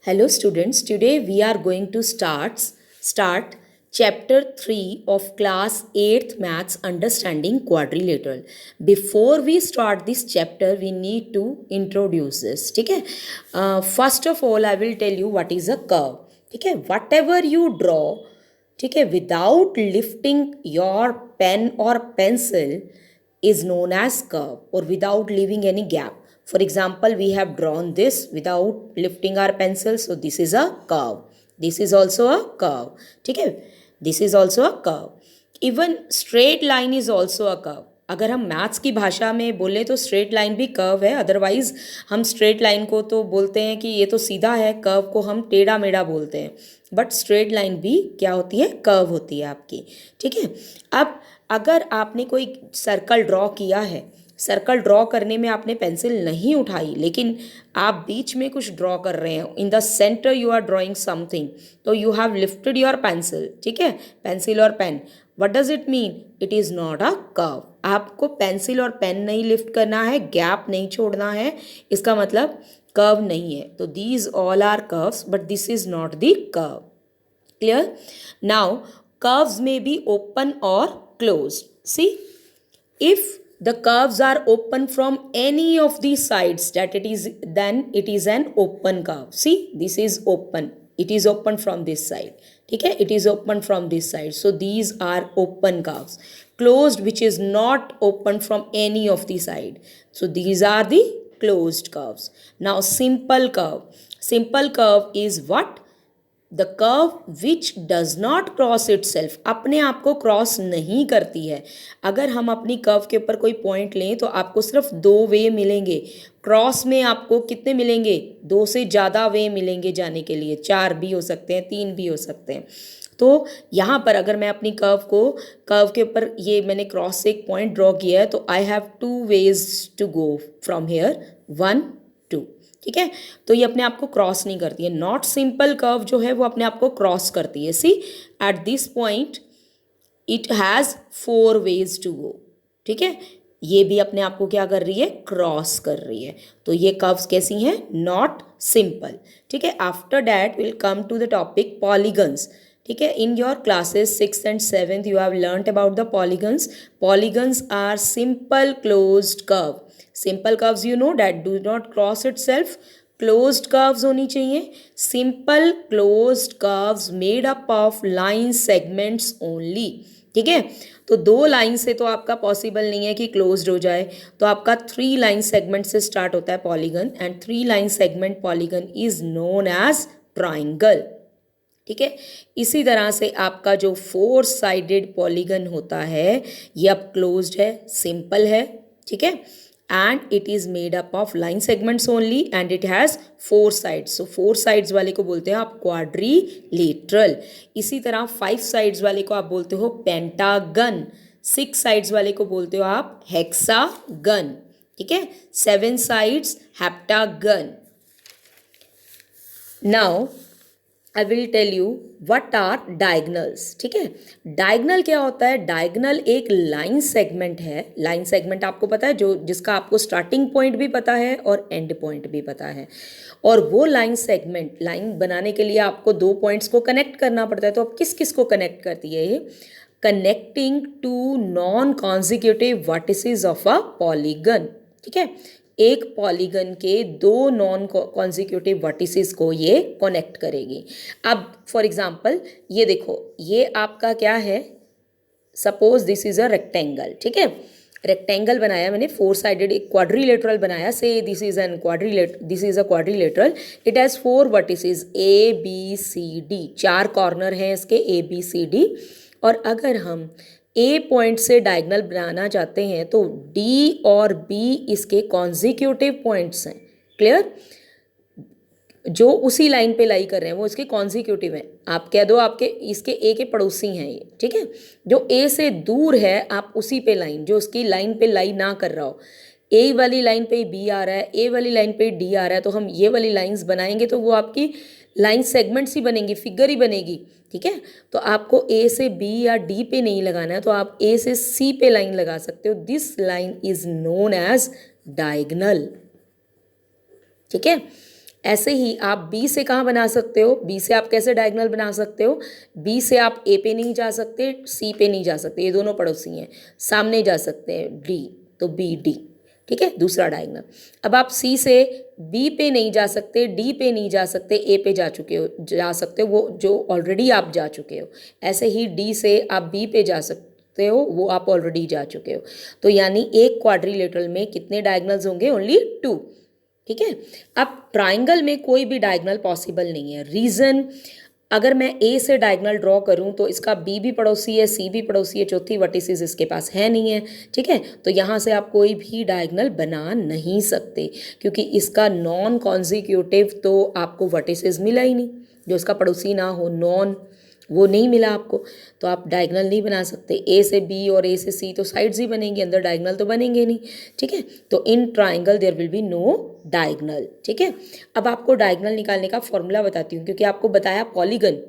Hello students, today we are going to start chapter 3 of class 8th maths understanding quadrilateral. Before we start this chapter, we need to introduce this. ठीक है? First of all, I will tell you what is a curve. ठीक है? Whatever you draw, ठीक है, without lifting your pen or pencil is known as curve or without leaving any gap. For example, we have drawn this without lifting our pencil, so this is a curve. This is also a curve. ठीक है? This is also a curve. Even straight line is also a curve. अगर हम maths की भाषा में बोले तो straight line भी कर्व है, अदरवाइज हम स्ट्रेट लाइन को तो बोलते हैं कि ये तो सीधा है, कर्व को हम टेढ़ा मेढ़ा बोलते हैं, बट स्ट्रेट लाइन भी क्या होती है, कर्व होती है आपकी. ठीक है. अब अगर आपने कोई सर्कल ड्रॉ किया है, सर्कल ड्रॉ करने में आपने पेंसिल नहीं उठाई, लेकिन आप बीच में कुछ ड्रॉ कर रहे हैं, in the centre you are drawing something, तो you have lifted your pencil. ठीक है, पेंसिल और pen. What does it mean? It is not a curve. आपको पेंसिल और पेन नहीं लिफ्ट करना है, गैप नहीं छोड़ना है, इसका मतलब कर्व नहीं है. तो these all are curves, but this is not the curve. Clear? Now curves में बी ओपन और closed. See, if the curves are open from any of these sides, that it is, then it is an open curve. See, this is open, it is open from this side. ठीक है, it is open from this side, so these are open curves. Closed, which is not open from any of the side, so these are the closed curves. Now simple curve. Simple curve is what? The curve which does not cross it self. अपने आप को cross नहीं करती है. अगर हम अपनी curve के ऊपर कोई पॉइंट लें तो आपको सिर्फ दो वे मिलेंगे. क्रॉस में आपको कितने मिलेंगे? दो से ज़्यादा वे मिलेंगे जाने के लिए. चार भी हो सकते हैं, तीन भी हो सकते हैं. तो यहाँ पर अगर मैं अपनी कर्व के ऊपर ये मैंने क्रॉस से एक पॉइंट ड्रॉ किया है, तो I have two ways to go from here, 1 2. ठीक है, तो ये अपने आप को क्रॉस नहीं करती है. नॉट सिंपल कर्व जो है वो अपने आप को क्रॉस करती है. See, at this point it has 4 ways to go. ठीक है, ये भी अपने आप को क्या कर रही है? क्रॉस कर रही है. तो ये कर्व्स कैसी हैं? Not simple. ठीक है. After that will come to the topic polygons. ठीक है, in your classes 6th and 7th you have learnt about the polygons. Polygons are simple closed curve. Simple curves you know that do not cross itself. Closed curves होनी चाहिए. Simple closed curves made up of line segments only. ठीक है, तो 2 line से तो आपका possible नहीं है कि क्लोज्ड हो जाए, तो आपका 3 लाइन सेगमेंट से स्टार्ट होता है polygon, and 3 line segment polygon is known as triangle. ठीक है, इसी तरह से आपका जो 4 साइडेड पॉलीगन होता है ये अब क्लोज्ड है, सिंपल है. ठीक है, and it is made up of line segments only and it has 4 sides. So 4 sides वाले को बोलते हैं आप क्वाड्रिलेटरल. इसी तरह 5 साइड्स वाले को आप बोलते हो पेंटागन. 6 साइड्स वाले को बोलते हो आप हेक्सागन. ठीक है, 7 sides heptagon. Now I will tell you what are diagonals. ठीक है, डायगनल क्या होता है? डायगनल एक लाइन सेगमेंट है. लाइन सेगमेंट आपको पता है, जो जिसका आपको स्टार्टिंग पॉइंट भी पता है और एंड पॉइंट भी पता है. और वो लाइन सेगमेंट, लाइन बनाने के लिए आपको 2 पॉइंट्स को कनेक्ट करना पड़ता है. तो अब किस किस को कनेक्ट करती है ये? Connecting two non consecutive vertices of a polygon. ठीक है, एक पॉलीगन के 2 नॉन कॉन्जिक्यूटिव वर्टिसेस को ये कनेक्ट करेगी. अब फॉर एग्जांपल ये देखो, ये आपका क्या है? Suppose this is a rectangle. ठीक है, रेक्टेंगल बनाया मैंने, 4 साइडेड एक क्वाड्रिलेटरल बनाया. से this is a quadrilateral. It has 4 vertices A B C D. 4 corner हैं इसके A B C D. और अगर हम ए पॉइंट से डायगनल बनाना चाहते हैं तो डी और बी इसके कॉन्जिक्यूटिव पॉइंट्स हैं. क्लियर? जो उसी लाइन पे लाई कर रहे हैं वो इसके कॉन्जिक्यूटिव हैं. आप कह दो आपके इसके ए के पड़ोसी हैं ये. ठीक है, जो ए से दूर है आप उसी पे लाइन, जो उसकी लाइन पे लाई ना कर रहा हो, ए वाली लाइन पे बी आ रहा है, ए वाली लाइन पे डी आ रहा है, तो हम ये वाली लाइंस बनाएंगे तो वो आपकी लाइन सेगमेंट्स ही बनेंगी, फिगर ही बनेगी. ठीक है, तो आपको ए से बी या डी पे नहीं लगाना है, तो आप ए से सी पे लाइन लगा सकते हो. This line is known as diagonal. ठीक है, ऐसे ही आप बी से कहाँ बना सकते हो, बी से आप कैसे डायगोनल बना सकते हो, बी से आप ए पे नहीं जा सकते, सी पे नहीं जा सकते, ये दोनों पड़ोसी हैं, सामने जा सकते हैं डी, तो बी डी, ठीक है, दूसरा डायगोनल। अब आप सी से बी पे नहीं जा सकते, डी पे नहीं जा सकते, ए पे जा सकते हो, वो जो ऑलरेडी आप जा चुके हो। ऐसे ही डी से आप बी पे जा सकते हो, वो आप ऑलरेडी जा चुके हो। तो यानी एक क्वाड्रिलेटरल में कितने डायगोनल्स होंगे, ओनली 2, ठीक है। अब ट्राइंगल में कोई भी डायगोनल पॉसिबल नहीं है। रीज़न, अगर मैं ए से डायगोनल ड्रॉ करूं तो इसका बी भी पड़ोसी है, सी भी पड़ोसी है, चौथी वर्टिसेस इसके पास है नहीं है, ठीक है। तो यहाँ से आप कोई भी डायगोनल बना नहीं सकते, क्योंकि इसका नॉन कॉन्जिक्यूटिव तो आपको वर्टिसेस मिला ही नहीं, जो इसका पड़ोसी ना हो, नॉन, वो नहीं मिला आपको, तो आप डायगोनल नहीं बना सकते। ए से बी और ए से सी तो साइड्स ही बनेंगे, अंदर डायगोनल तो बनेंगे नहीं, ठीक है। तो in triangle there will be no diagonal, ठीक है। अब आपको डायगोनल निकालने का फॉर्मूला बताती हूँ, क्योंकि आपको बताया पॉलीगन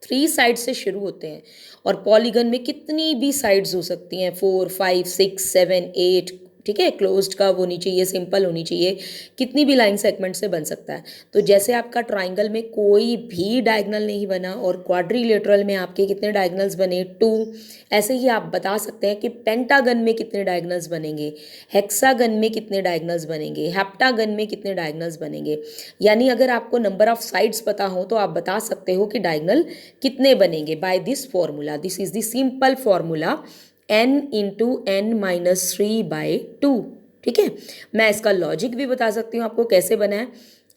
3 साइड से शुरू होते हैं, और पॉलीगन में कितनी भी साइड्स हो सकती हैं, 4, 5, 6, 7, 8, ठीक है। क्लोज्ड का वो होनी चाहिए, सिंपल होनी चाहिए, कितनी भी लाइन सेगमेंट से बन सकता है। तो जैसे आपका ट्राइंगल में कोई भी डायगोनल नहीं बना और क्वाड्रिलेटरल में आपके कितने डायगोनल्स बने, 2, ऐसे ही आप बता सकते हैं कि पेंटागन में कितने डायगोनल्स बनेंगे, हेक्सागन में कितने डायगोनल्स बनेंगे, हेप्टागन में कितने डायगोनल्स बनेंगे। यानी अगर आपको नंबर ऑफ साइड्स पता हो तो आप बता सकते हो कि डायगोनल कितने बनेंगे by this formula. This is the simple formula n into n minus 3/2, ठीक है। मैं इसका लॉजिक भी बता सकती हूँ आपको कैसे बना है।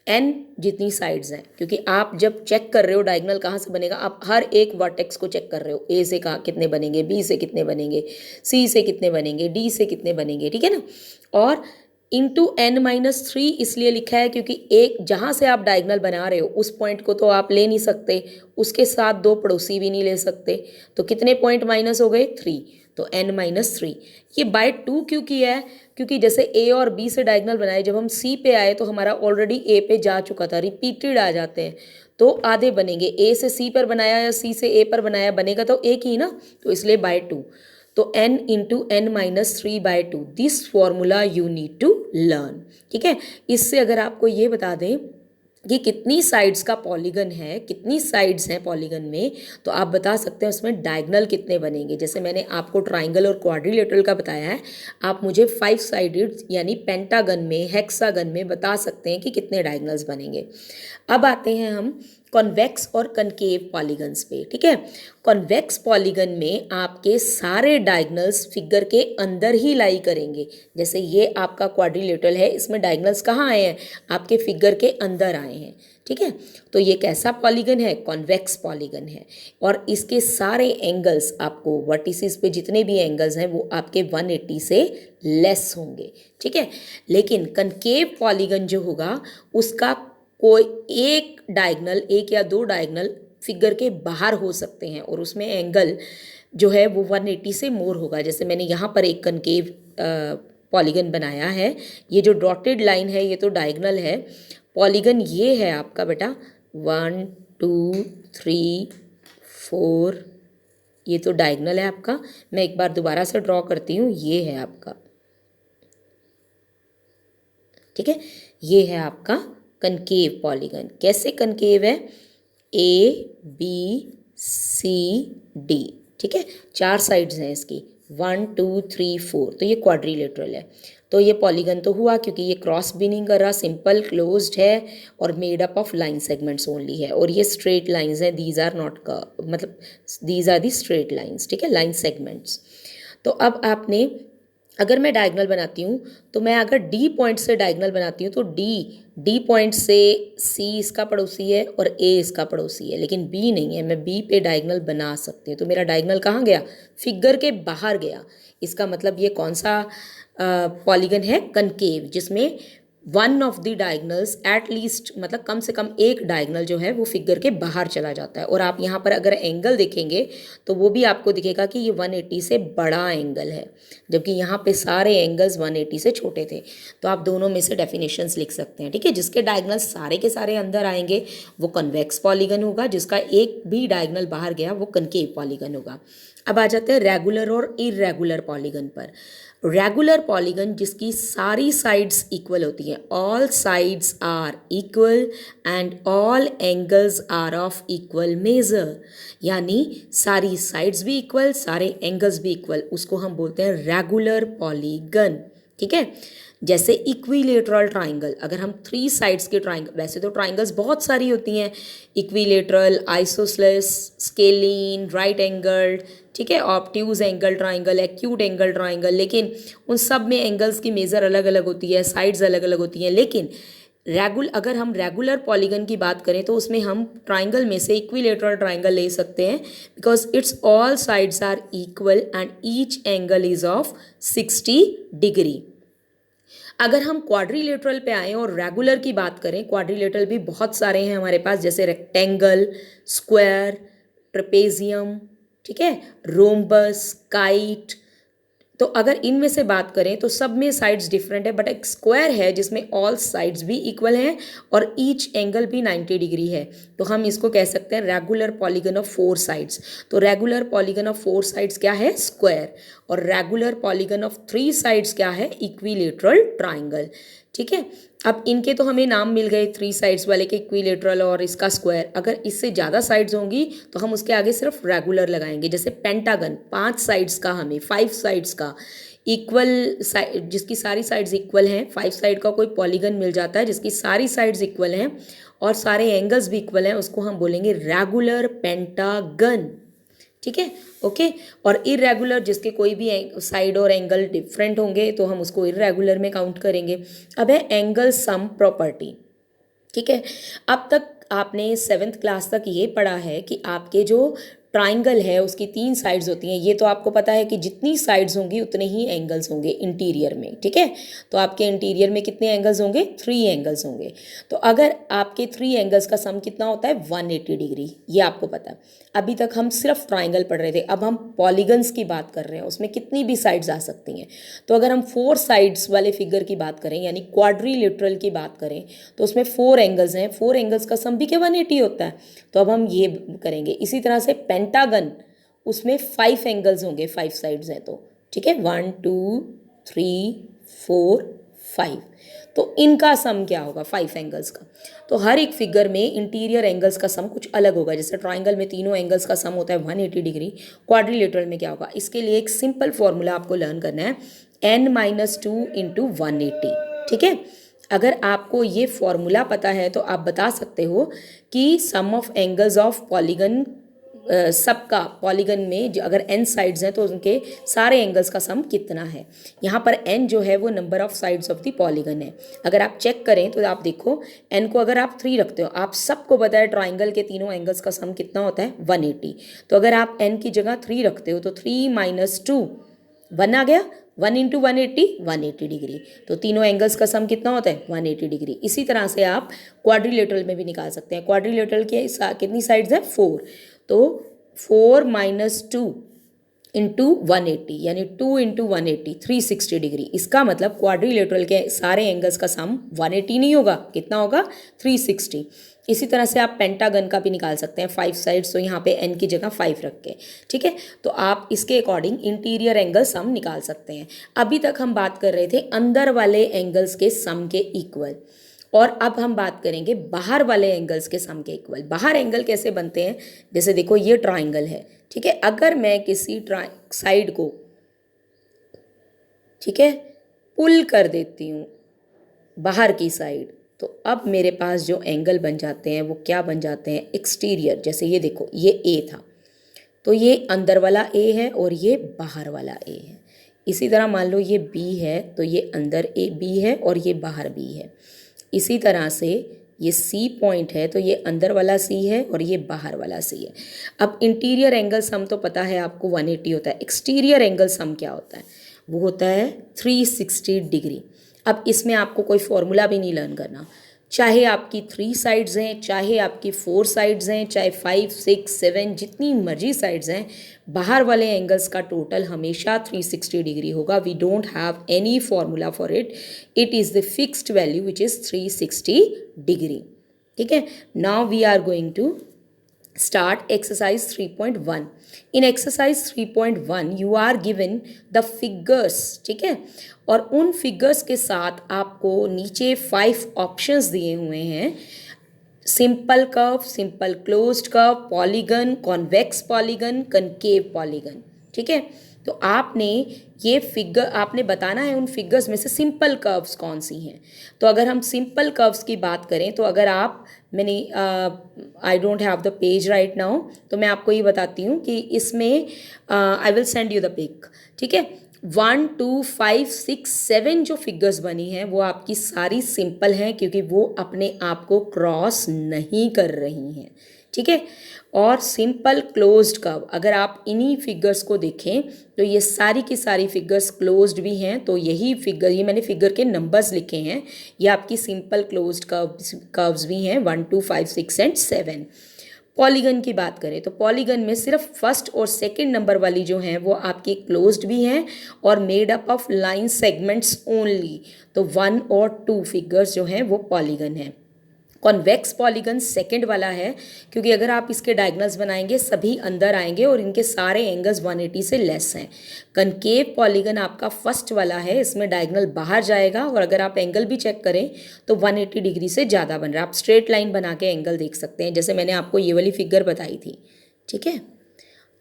n जितनी साइड्स हैं, क्योंकि आप जब चेक कर रहे हो डायगोनल कहाँ से बनेगा, आप हर एक वर्टेक्स को चेक कर रहे हो, a से कहाँ कितने बनेंगे, b से कितने बनेंगे, c से कितने बनेंगे, d से कितने बनेंगे, ठीक है ना। और इंटू n-3 इसलिए लिखा है क्योंकि एक जहाँ से आप डायगोनल बना रहे हो उस पॉइंट को तो आप ले नहीं सकते, उसके साथ 2 पड़ोसी भी नहीं ले सकते, तो कितने पॉइंट माइनस हो गए, 3, तो n-3। ये बाय 2 क्यों किया है, क्योंकि जैसे a और b से डायगोनल बनाए, जब हम c पे आए तो हमारा ऑलरेडी a पे जा चुका था, रिपीटेड आ जाते हैं तो आधे बनेंगे, a से c पर बनाया या c से a पर बनाया, बनेगा तो एक ही ना, तो इसलिए बाय 2। तो n into n-3/2, this formula you need to learn, ठीक है। इससे अगर आपको ये बता दें कि कितनी साइड्स का पॉलीगन है, कितनी साइड्स हैं पॉलीगन में, तो आप बता सकते हैं उसमें डायगोनल कितने बनेंगे। जैसे मैंने आपको ट्राइंगल और क्वाड्रिलेटरल का बताया है, आप मुझे 5 साइडेड यानी पेंटागन में, हेक्सागन में बता सकते हैं कि कितने डायगोनल्स बनेंगे। अब आते हैं हम कॉन्वेक्स और कनकेव पॉलीगन्स पे, ठीक है। कॉन्वेक्स पॉलीगन में आपके सारे डायगोनल्स फिगर के अंदर ही लाई करेंगे। जैसे ये आपका क्वाड्रिलेटरल है, इसमें डायगोनल्स कहाँ आए हैं, आपके फिगर के अंदर आए हैं, ठीक है। तो ये कैसा पॉलीगन है, कॉन्वेक्स पॉलीगन है, और इसके सारे एंगल्स आपको वर्टिसेस पे जितने भी एंगल्स हैं वो आपके 180 से लेस होंगे, ठीक है। लेकिन कनकेव पॉलीगन जो होगा उसका कोई एक डायगोनल, एक या 2 डायगोनल फिगर के बाहर हो सकते हैं, और उसमें एंगल जो है वो 180 से मोर होगा। जैसे मैंने यहाँ पर एक कनकेव पॉलीगन बनाया है, ये जो डॉटेड लाइन है ये तो डायगोनल है, पॉलीगन ये है आपका बेटा 1 2 3 4, ये तो डायगोनल है आपका। मैं एक बार दोबारा से ड्रॉ करती हूँ, ये है आपका, ठीक है, ये है आपका कनकेव पॉलीगन। कैसे कनकेव है, ए बी सी डी, ठीक है, 4 साइड्स हैं इसकी, 1 2 3 4, तो ये क्वाड्रिलेटरल है। तो ये पॉलीगन तो हुआ क्योंकि ये क्रॉस भी नहीं कर रहा, सिंपल क्लोज्ड है और made up of line segments only है, और ये स्ट्रेट लाइंस हैं, दीज आर नॉट मतलब these are the straight lines, ठीक है, लाइन सेगमेंट्स। तो अब आपने, अगर मैं डायगोनल बनाती हूँ तो मैं अगर डी पॉइंट से डायगोनल बनाती हूँ तो डी पॉइंट से सी इसका पड़ोसी है और ए इसका पड़ोसी है, लेकिन बी नहीं है, मैं बी पे डायगोनल बना सकती हूँ। तो मेरा डायगोनल कहाँ गया, फिगर के बाहर गया। इसका मतलब ये कौन सा पॉलीगन है, कनकेव, जिसमें one of the diagonals at least, मतलब कम से कम एक डायगोनल जो है वो फिगर के बाहर चला जाता है। और आप यहाँ पर अगर एंगल देखेंगे तो वो भी आपको दिखेगा कि ये 180 से बड़ा एंगल है, जबकि यहाँ पे सारे एंगल्स 180 से छोटे थे। तो आप दोनों में से डेफिनेशंस लिख सकते हैं, ठीक है। जिसके डायगोनल्स सारे के सारे अंदर आएंगे वो कन्वेक्स पॉलीगन होगा, जिसका एक भी डायगोनल बाहर गया वो कनकेव पॉलीगन होगा। अब आ जाते हैं रेगुलर और इरेगुलर पॉलीगन पर। रेगुलर पॉलीगन जिसकी सारी साइड्स इक्वल होती हैं, all sides are equal and all angles are of equal measure, यानी सारी साइड्स भी इक्वल, सारे एंगल्स भी इक्वल, उसको हम बोलते हैं रेगुलर पॉलीगन। ठीक है, जैसे इक्विलेटरल ट्राइंगल, अगर हम 3 साइड्स के ट्राइंगल, वैसे तो ट्राइंगल्स बहुत सारी होती हैं, equilateral, isosceles, scalene, right angled, ठीक है, obtuse angle triangle, acute angle triangle, लेकिन उन सब में एंगल्स की मेजर अलग अलग होती है, साइड्स अलग अलग होती हैं। लेकिन अगर हम रेगुलर पॉलीगन की बात करें तो उसमें हम ट्राइंगल में से इक्विलेटरल ट्राइंगल ले सकते हैं, because its all sides are equal and each angle is of 60 degree. अगर हम क्वाड्रिलेटरल पे आएँ और रेगुलर की बात करें, क्वाड्रिलेटरल भी बहुत सारे हैं हमारे पास, जैसे रेक्टेंगल, स्क्वायर, ट्रेपेजियम, ठीक है, रोम्बस, काइट। तो अगर इनमें से बात करें तो सब में साइड्स डिफरेंट है, बट एक स्क्वायर है जिसमें ऑल साइड्स भी इक्वल हैं और ईच एंगल भी 90 डिग्री है, तो हम इसको कह सकते हैं रेगुलर पॉलीगन ऑफ 4 साइड्स। तो रेगुलर पॉलीगन ऑफ 4 साइड्स क्या है? स्क्वायर। और रेगुलर पॉलीगन ऑफ 3 साइड्स क्या है? Equilateral triangle. ठीक है, अब इनके तो हमें नाम मिल गए, 3 साइड्स वाले के इक्विलेटरल और इसका स्क्वायर। अगर इससे ज़्यादा साइड्स होंगी तो हम उसके आगे सिर्फ रेगुलर लगाएंगे, जैसे पेंटागन, 5 साइड्स का, हमें 5 साइड्स का इक्वल साइड, जिसकी सारी साइड्स इक्वल हैं, 5 साइड का कोई पॉलीगन मिल जाता है जिसकी सारी साइड्स इक्वल हैं और सारे एंगल्स भी इक्वल हैं, उसको हम बोलेंगे रेगुलर पेंटागन। ठीक है, ओके। और इरेगुलर जिसके कोई भी साइड और एंगल डिफरेंट होंगे तो हम उसको इरेगुलर में काउंट करेंगे। अब है एंगल सम प्रॉपर्टी। ठीक है, अब तक आपने 7th क्लास तक ये पढ़ा है कि आपके जो ट्राइंगल है उसकी 3 साइड्स होती हैं। ये तो आपको पता है कि जितनी साइड्स होंगी उतने ही एंगल्स होंगे इंटीरियर में। ठीक है, तो आपके इंटीरियर में कितने एंगल्स होंगे? 3 एंगल्स होंगे। तो अगर आपके 3 एंगल्स का सम कितना होता है? 180 डिग्री, ये आपको पता है। अभी तक हम सिर्फ ट्राइंगल पढ़ रहे थे, अब हम पॉलीगन्स की बात कर रहे हैं, उसमें कितनी भी साइड्स आ सकती हैं। तो अगर हम 4 साइड्स वाले फिगर की बात करें, यानी क्वाड्रिलेटरल की बात करें, तो उसमें 4 एंगल्स हैं, 4 एंगल्स का सम भी क्या 180 होता है। तो अब हम ये करेंगे। इसी तरह से पेंटागन, उसमें 5 एंगल्स होंगे, 5 साइड्स हैं तो, ठीक है, 1 2 3 4 5। तो इनका सम क्या होगा 5 एंगल्स का? तो हर एक फिगर में इंटीरियर एंगल्स का सम कुछ अलग होगा। जैसे ट्राइंगल में तीनों एंगल्स का सम होता है 180 डिग्री, क्वाड्रिलेटरल में क्या होगा? इसके लिए एक सिंपल फॉर्मूला आपको लर्न करना है, n-2 इंटू 180। ठीक है, अगर आपको ये फॉर्मूला पता है तो आप बता सकते हो कि सम ऑफ एंगल्स ऑफ पॉलीगन, सबका पॉलीगन में जो अगर n साइड्स हैं तो उनके सारे एंगल्स का सम कितना है। यहाँ पर n जो है वो number of sides of the polygon है। अगर आप चेक करें तो आप देखो n को अगर आप 3 रखते हो, आप सबको पता है ट्राइंगल के तीनों एंगल्स का सम कितना होता है? 180। तो अगर आप n की जगह 3 रखते हो तो 3 - 2 1 आ गया, 1 इंटू 180 180 डिग्री। तो तीनों एंगल्स का सम कितना होता है? 180 डिग्री। इसी तरह से आप क्वाड्रिलेटरल में भी निकाल सकते हैं। क्वाड्रिलेटरल के कितनी साइड्स हैं? 4। तो 4 - 2 इंटू 180, यानी 2 इंटू 180 360 डिग्री। इसका मतलब क्वाड्रिलेटरल के सारे एंगल्स का सम 180 नहीं होगा, कितना होगा? 360। इसी तरह से आप पेंटागन का भी निकाल सकते हैं, 5 साइड्स, तो यहाँ पे n की जगह 5 रख के। ठीक है, तो आप इसके अकॉर्डिंग इंटीरियर एंगल सम निकाल सकते हैं। अभी तक हम बात कर रहे थे अंदर वाले एंगल्स के सम के इक्वल, और अब हम बात करेंगे बाहर वाले एंगल्स के सम के इक्वल। बाहर एंगल कैसे बनते हैं? जैसे देखो ये ट्राइंगल है, ठीक है, अगर मैं किसी साइड को, ठीक है, पुल कर देती हूँ बाहर की साइड, तो अब मेरे पास जो एंगल बन जाते हैं वो क्या बन जाते हैं? एक्सटीरियर। जैसे ये देखो, ये ए था, तो ये अंदर वाला ए है और ये बाहर वाला ए है। इसी तरह मान लो ये बी है, तो ये अंदर ए बी है और ये बाहर बी है। इसी तरह से ये सी पॉइंट है, तो ये अंदर वाला सी है और ये बाहर वाला सी है। अब इंटीरियर एंगल सम तो पता है आपको 180 होता है। एक्सटीरियर एंगल सम क्या होता है? वो होता है 360 डिग्री। अब इसमें आपको कोई फॉर्मूला भी नहीं लर्न करना, चाहे आपकी 3 साइड्स हैं, चाहे आपकी 4 साइड्स हैं, चाहे 5 6 7 जितनी मर्जी साइड्स हैं, बाहर वाले एंगल्स का टोटल हमेशा 360 डिग्री होगा। We don't have any formula for it, it is the fixed value which is 360 degree. ठीक है, now we are going to start exercise 3.1. In exercise 3.1 you are given the figures, ठीक है, और उन figures के साथ आपको नीचे 5 ऑप्शंस दिए हुए हैं, simple curve, simple closed curve, polygon, convex polygon, concave polygon, ठीक है। तो आपने ये फिगर आपने बताना है उन फिगर्स में से सिंपल कर्व्स कौन सी हैं। तो अगर हम सिंपल कर्व्स की बात करें तो अगर आप I don't have the page right now, तो मैं आपको ये बताती हूँ कि इसमें I will send you the pic, ठीक है। 1 2 5 6 7 जो फिगर्स बनी हैं वो आपकी सारी सिंपल हैं, क्योंकि वो अपने आप को क्रॉस नहीं कर रही हैं, ठीक है। और सिंपल क्लोज्ड कर्व, अगर आप इन्हीं फिगर्स को देखें तो ये सारी की सारी फिगर्स क्लोज्ड भी हैं, तो यही फिगर, ये मैंने फिगर के नंबर्स लिखे हैं, ये आपकी सिंपल क्लोज्ड कर्व्स भी हैं 1 2 5 6 एंड 7। पॉलीगन की बात करें तो पॉलीगन में सिर्फ फर्स्ट और सेकंड नंबर वाली जो हैं वो आपकी क्लोज्ड भी हैं और made up of line segments only, तो 1 और 2 फिगर्स जो हैं वो पॉलीगन हैं। कॉन्वेक्स पॉलीगन सेकंड वाला है, क्योंकि अगर आप इसके डायगोनल्स बनाएंगे सभी अंदर आएंगे और इनके सारे एंगल्स 180 से लेस हैं। कनकेव पॉलीगन आपका फर्स्ट वाला है, इसमें डायगोनल बाहर जाएगा और अगर आप एंगल भी चेक करें तो 180 डिग्री से ज़्यादा बन रहा है। आप स्ट्रेट लाइन बना के एंगल देख सकते हैं, जैसे मैंने आपको ये वाली फिगर बताई थी, ठीक है।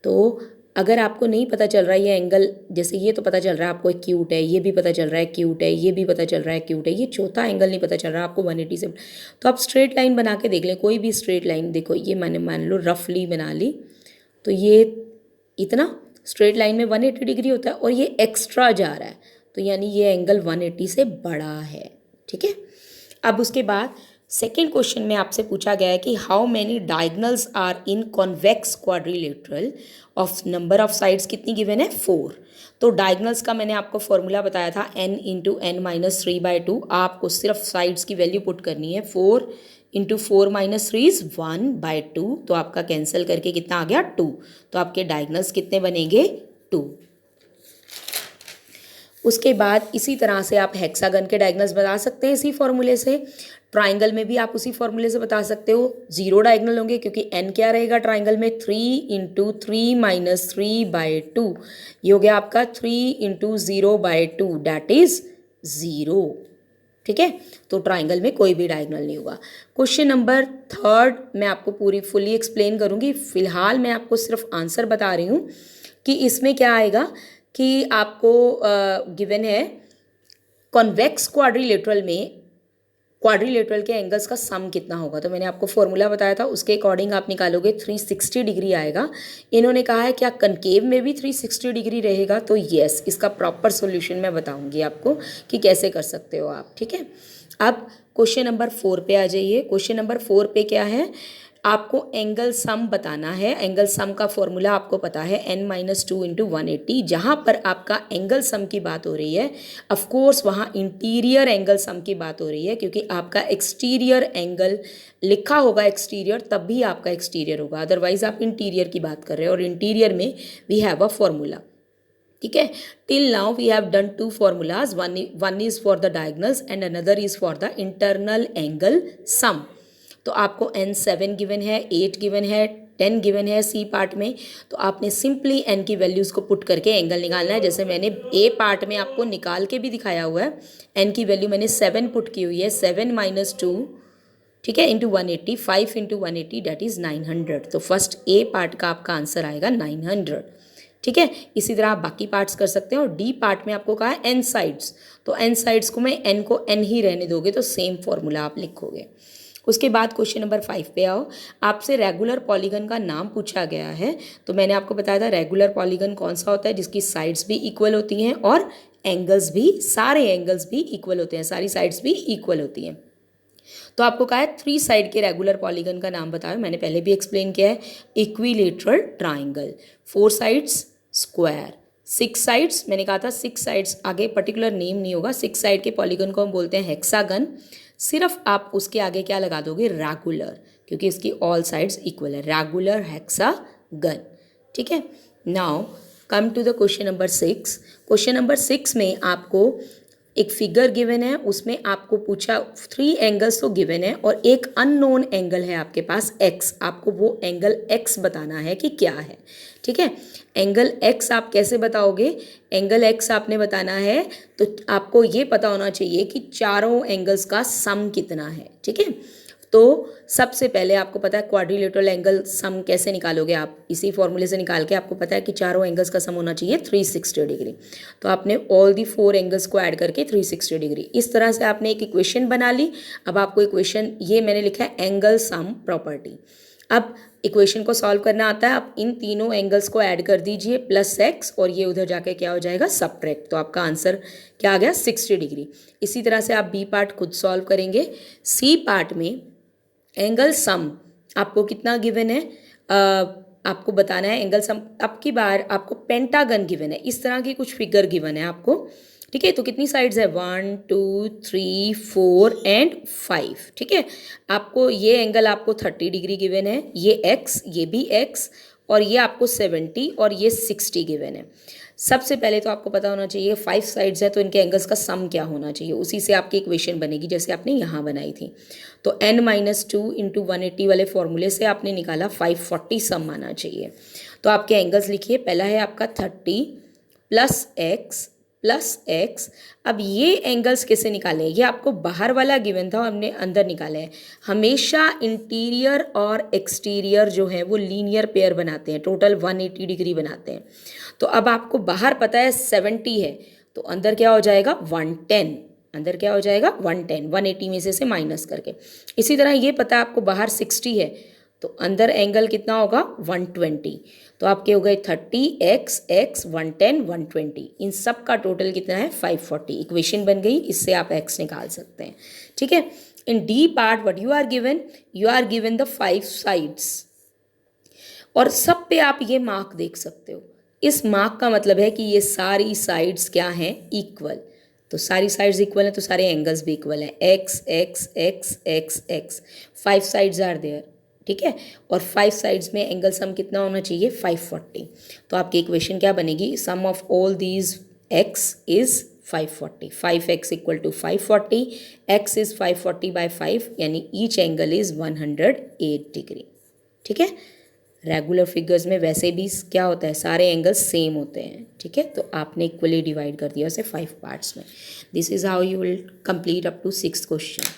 तो अगर आपको नहीं पता चल रहा है ये एंगल, जैसे ये तो पता चल रहा है आपको एक्यूट है, ये भी पता चल रहा है एक्यूट है, ये भी पता चल रहा है एक्यूट है, ये चौथा एंगल नहीं पता चल रहा आपको 180 से, तो आप स्ट्रेट लाइन बना के देख लें, कोई भी स्ट्रेट लाइन। देखो ये मैंने मान लो रफली बना ली, तो ये इतना स्ट्रेट लाइन में 180 डिग्री होता है और ये एक्स्ट्रा जा रहा है, तो यानी ये एंगल 180 से बड़ा है, ठीक है। अब उसके बाद सेकेंड क्वेश्चन में आपसे पूछा गया है कि how many diagonals are in convex quadrilateral of number of sides कितनी गिवन है 4। तो डायगनल्स का मैंने आपको फॉर्मूला बताया था n इंटू एन माइनस 3/2। आपको सिर्फ साइड्स की वैल्यू पुट करनी है, 4 इंटू 4 माइनस 3 इज 1/2, तो आपका कैंसिल करके कितना आ गया 2, तो आपके डायगनल्स कितने बनेंगे 2। उसके बाद इसी तरह से आप हेक्सागन के डायगनल्स बता सकते हैं इसी फॉर्मूले से। ट्राइंगल में भी आप उसी फॉर्मूले से बता सकते हो, 0 डायगनल होंगे क्योंकि n क्या रहेगा ट्राइंगल में 3 इंटू 3 माइनस 3/2, ये हो गया आपका 3 इंटू 0/2 डैट इज 0, ठीक है। तो ट्राइंगल में कोई भी डायगनल नहीं होगा। क्वेश्चन नंबर 3 मैं आपको पूरी फुली एक्सप्लेन करूंगी, फिलहाल मैं आपको सिर्फ आंसर बता रही हूँ कि इसमें क्या आएगा कि आपको गिवन है कॉन्वेक्स क्वाड्रिलेटरल में क्वाड्रिलेटरल के एंगल्स का सम कितना होगा। तो मैंने आपको फॉर्मूला बताया था, उसके अकॉर्डिंग आप निकालोगे 360 डिग्री आएगा। इन्होंने कहा है क्या कनकेव में भी 360 डिग्री रहेगा, तो येस, इसका प्रॉपर सॉल्यूशन मैं बताऊंगी आपको कि कैसे कर सकते हो आप, ठीक है। अब क्वेश्चन नंबर 4 पे आ जाइए। क्वेश्चन नंबर 4 पे क्या है, आपको एंगल सम बताना है। एंगल सम का फॉर्मूला आपको पता है n-2 इंटू 180। जहाँ पर आपका एंगल सम की बात हो रही है, ऑफ कोर्स वहाँ इंटीरियर एंगल सम की बात हो रही है, क्योंकि आपका एक्सटीरियर एंगल लिखा होगा एक्सटीरियर, तब भी आपका एक्सटीरियर होगा, अदरवाइज आप इंटीरियर की बात कर रहे हो और इंटीरियर में वी हैव अ फॉर्मूला, ठीक है। Till now we have done 2 formulas, one is for the diagonals and another is for the internal angle sum। तो आपको n7 गिवन है, 8 गिवन है, 10 गिवन है सी पार्ट में, तो आपने सिंपली n की वैल्यूज़ को पुट करके एंगल निकालना है। जैसे मैंने ए पार्ट में आपको निकाल के भी दिखाया हुआ है, n की वैल्यू मैंने 7 पुट की हुई है, 7 माइनस 2, ठीक है, इंटू 180, 5 इंटू 180 डैट इज़ 900। तो फर्स्ट ए पार्ट का आपका आंसर आएगा 900, ठीक है। इसी तरह आप बाकी पार्ट्स कर सकते हैं। और डी पार्ट में आपको कहा है n साइड्स, तो n साइड्स को मैं n को n ही रहने दोगे तो सेम फॉर्मूला आप लिखोगे। उसके बाद क्वेश्चन नंबर 5 पे आओ। आपसे रेगुलर पॉलीगन का नाम पूछा गया है, तो मैंने आपको बताया था रेगुलर पॉलीगन कौन सा होता है, जिसकी साइड्स भी इक्वल होती हैं और एंगल्स भी, सारे एंगल्स भी इक्वल होते हैं, सारी साइड्स भी इक्वल होती हैं। तो आपको कहा है 3 साइड के रेगुलर पॉलीगन का नाम बताओ। मैंने पहले भी एक्सप्लेन किया है, equilateral triangle, 4 sides square, 6 sides, मैंने कहा था 6 साइड्स, आगे पर्टिकुलर नेम नहीं होगा, 6 साइड के पॉलीगन को हम बोलते हैं हेक्सागन। सिर्फ आप उसके आगे क्या लगा दोगे, रेगुलर, क्योंकि इसकी ऑल साइड्स इक्वल है, रेगुलर हेक्सागन, ठीक है। Now come to the question number 6। Question number 6 में आपको एक फिगर गिवन है, उसमें आपको पूछा 3 एंगल्स तो गिवन है और एक अननोन एंगल है आपके पास x, आपको वो एंगल x बताना है कि क्या है। ठीक है, एंगल x आप कैसे बताओगे? एंगल x आपने बताना है तो आपको ये पता होना चाहिए कि चारों एंगल्स का सम कितना है। ठीक है, तो सबसे पहले आपको पता है क्वाड्रिलेटरल एंगल सम कैसे निकालोगे आप? इसी फॉर्मूले से निकाल के आपको पता है कि चारों एंगल्स का सम होना चाहिए 360 डिग्री। तो आपने ऑल दी 4 एंगल्स को ऐड करके 360 डिग्री, इस तरह से आपने एक इक्वेशन बना ली। अब आपको इक्वेशन ये मैंने लिखा है एंगल सम प्रॉपर्टी। अब इक्वेशन को सॉल्व करना आता है, आप इन तीनों एंगल्स को ऐड कर दीजिए प्लस x, और ये उधर जाके क्या हो जाएगा? सब्ट्रैक्ट। तो आपका आंसर क्या आ गया? 60 डिग्री। इसी तरह से आप बी पार्ट खुद सॉल्व करेंगे। सी पार्ट में एंगल सम आपको कितना गिवन है? आपको बताना है एंगल सम। अब की बार आपको पेंटागन गिवन है, इस तरह की कुछ फिगर गिवन है आपको। ठीक है, तो कितनी साइड्स है? 1 2 3 4 एंड 5। ठीक है, आपको ये एंगल आपको 30 डिग्री गिवन है, ये x, ये भी x, और ये आपको 70 और ये 60 गिवन है। सबसे पहले तो आपको पता होना चाहिए 5 साइड्स है तो इनके एंगल्स का सम क्या होना चाहिए, उसी से आपकी इक्वेशन बनेगी जैसे आपने यहाँ बनाई थी। तो n-2 इंटू 180 वाले फॉर्मूले से आपने निकाला 540 सम आना चाहिए। तो आपके एंगल्स लिखिए, पहला है आपका 30 प्लस एक्स प्लस एक्स। अब ये एंगल्स कैसे निकालें? ये आपको बाहर वाला गिवन था और हमने अंदर निकाला है। हमेशा इंटीरियर और एक्सटीरियर जो है वो लीनियर पेयर बनाते हैं, टोटल 180 डिग्री बनाते हैं। तो अब आपको बाहर पता है 70 है, तो अंदर क्या हो जाएगा? 110। अंदर क्या हो जाएगा? 110, 180 में से माइनस करके। इसी तरह ये पता है आपको बाहर 60 है, तो अंदर एंगल कितना होगा? 120। तो आपके हो गए 30 x 110 120, इन सब का टोटल कितना है? 540। इक्वेशन बन गई, इससे आप x निकाल सकते हैं। ठीक है, in D part what you are given? You are given the 5 sides, और सब पे आप ये मार्क देख सकते हो। इस मार्क का मतलब है कि ये सारी साइड्स क्या हैं? इक्वल। तो सारी साइड्स इक्वल है तो सारे एंगल्स भी इक्वल हैं। x x x x x 5 sides are there. ठीक है, और 5 साइड्स में एंगल सम कितना होना चाहिए? 540। तो आपकी इक्वेशन क्या बनेगी? Sum of all these x is 540। 5x equal to 540, x is 540/5, यानी ईच एंगल इज 108 डिग्री। ठीक है, रेगुलर फिगर्स में वैसे भी क्या होता है? सारे एंगल्स सेम होते हैं। ठीक है, तो आपने इक्वली डिवाइड कर दिया उसे 5 पार्ट्स में। This is how you will complete up to 6th question.